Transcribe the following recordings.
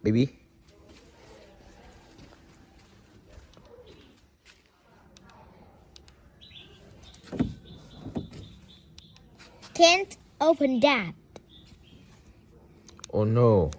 baby. Can't open that. Oh no.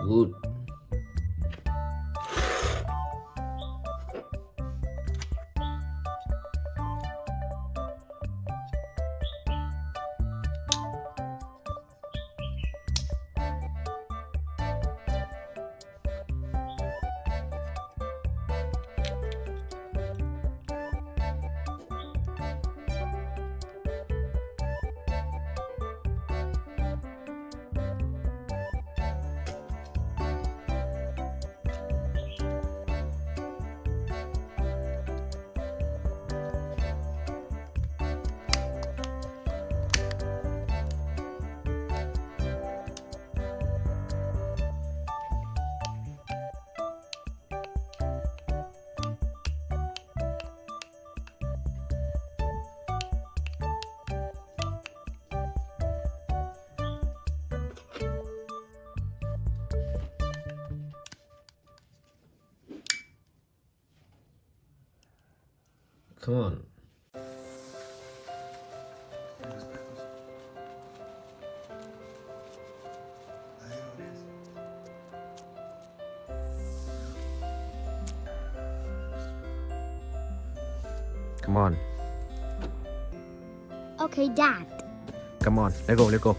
good come on come on Okay, Dad. come on let go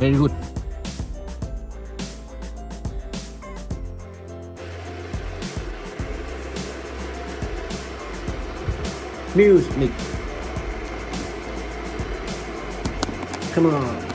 very good music come on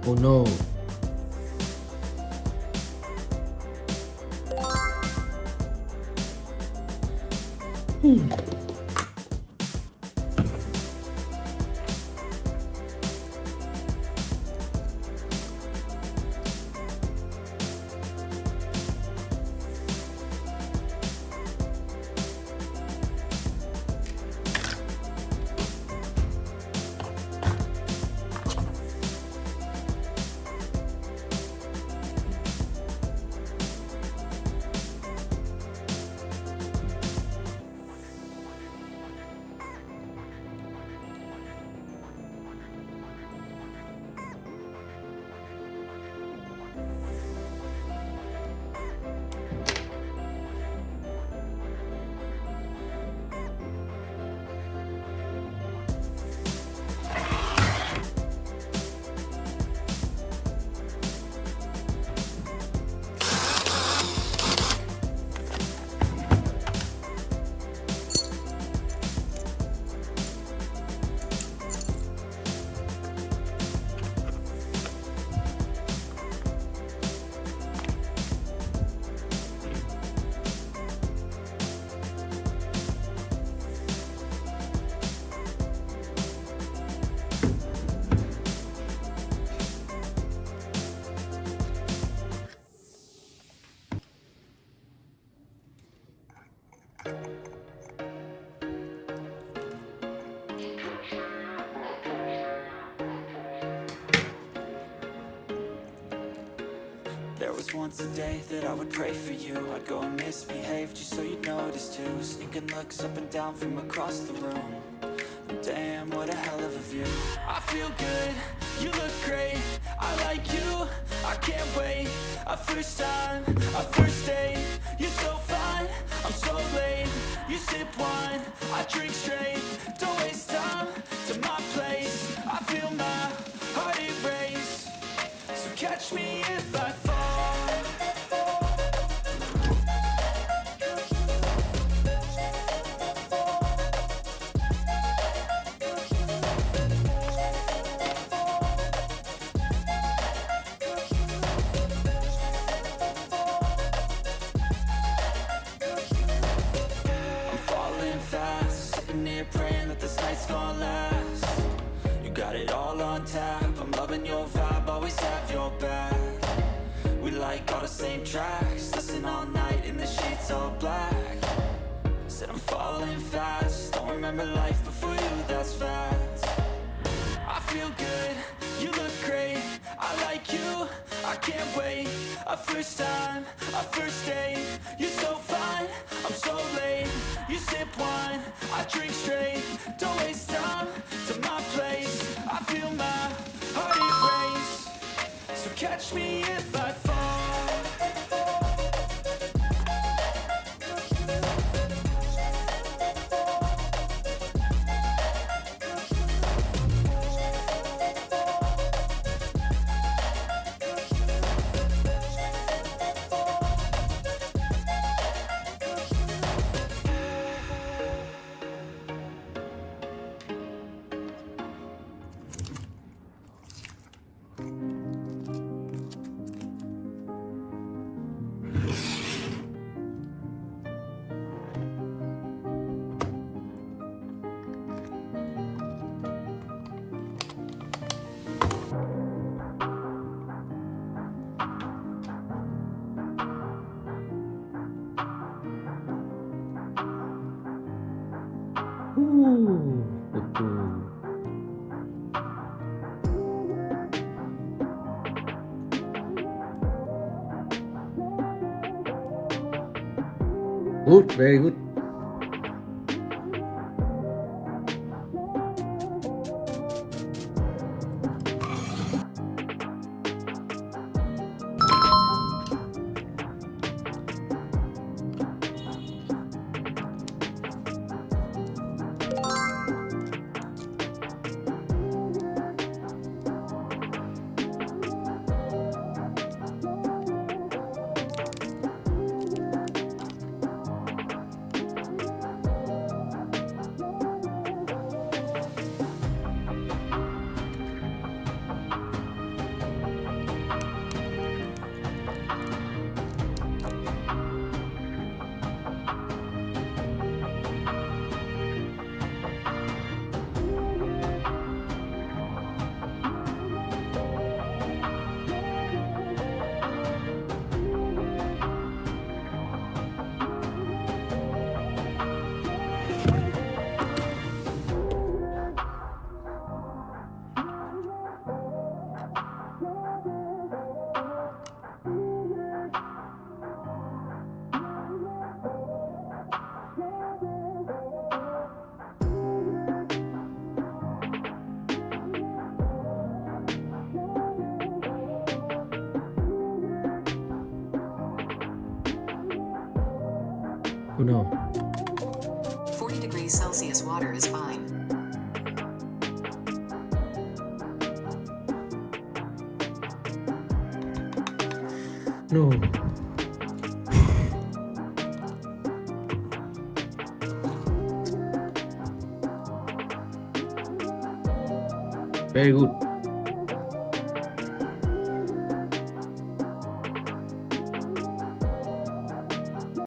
oh no There was once a day that I would pray for you. I'd go and misbehave just so you'd notice too. Sneaking looks up and down from across the room. Damn, what a hell of a view. I feel good, you look great. I like you, I can't wait. A first time, a first date. You're so fine, I'm so late. You sip wine, I drink straight. Don't waste time to my place. I feel my heart erase. So catch me if I fall. I'm falling fast, sitting here praying that this night's gonna last. You got it all on tap, I'm loving your vibe, always have your back. We like all the same tracks, listen all night in the sheets all black. Said I'm falling fast, don't remember life before you, that's fact. I feel good, you look great, I like you, I can't wait. A first time, a first date. You're so fine, I'm so late. You sip wine, I drink straight. Don't waste time to my place. I feel my heart erase. So catch me if I fall. Ooh, betul. Good, very good. Oh no. 40 degrees Celsius water is fine. No. Very good.